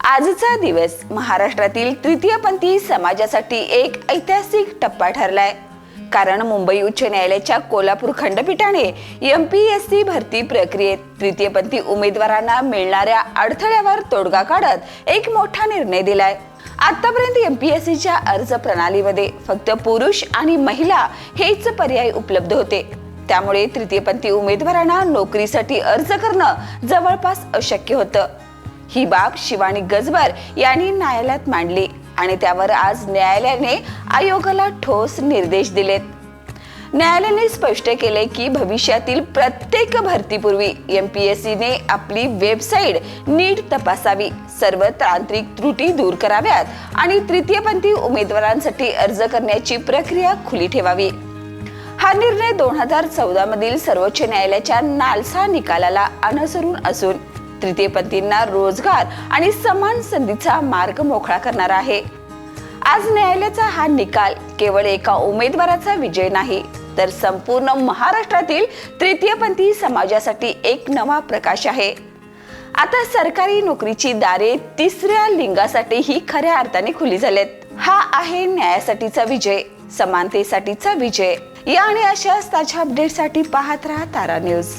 आजचा दिवस महाराष्ट्रातील तृतीयपंथी समाजासाठी एक ऐतिहासिक टप्पा ठरलाय। कारण मुंबई उच्च न्यायालयाच्या कोल्हापूर खंडपीठाने एमपीएससी भरती प्रक्रियेत तृतीयपंथी उमेदवारांना मिळणाऱ्या अडथळ्यावर तोडगा काढत एक मोठा निर्णय दिलाय। आतापर्यंत एमपीएससीच्या अर्ज प्रणालीमध्ये फक्त पुरुष आणि महिला हेच पर्याय उपलब्ध होते। त्यामुळे तृतीयपंथी उमेदवारांना नोकरीसाठी अर्ज करणं जवळपास अशक्य होतं। ही बाब शिवानी गजबर यांनी न्यायालयात मांडली आणि त्यावर आज न्यायालयाने आयोगाला ठोस निर्देश दिलेत। न्यायालयाने स्पष्ट केले की भविष्यातील प्रत्येक भरतीपूर्वी एमपीएससीने आपली वेबसाईट नीट तपासावी, सर्व तांत्रिक त्रुटी दूर कराव्यात आणि तृतीयपंथी उमेदवारांसाठी अर्ज करण्याची प्रक्रिया खुली ठेवावी। हा निर्णय 2014 मधील सर्वोच्च न्यायालयाच्या नालसा निकालाला अनुसरून असून तृतीयपंथींना रोजगार आणि समान संधीचा मार्ग मोकळा करणारा आहे। आज न्यायालयाचा हा निकाल केवळ एका उमेदवाराचा विजय नाही, तर संपूर्ण महाराष्ट्रातील तृतीयपंथी समाजासाठी एक नवा प्रकाश आहे। आता सरकारी नोकरीची दारे तिसऱ्या लिंगासाठीही खऱ्या अर्थाने खुली झालेत। हा आहे न्यायासाठीचा विजय, समानतेसाठीचा विजय। या आणि अशाच ताज्या अपडेटसाठी पाहत राहा तारा न्यूज।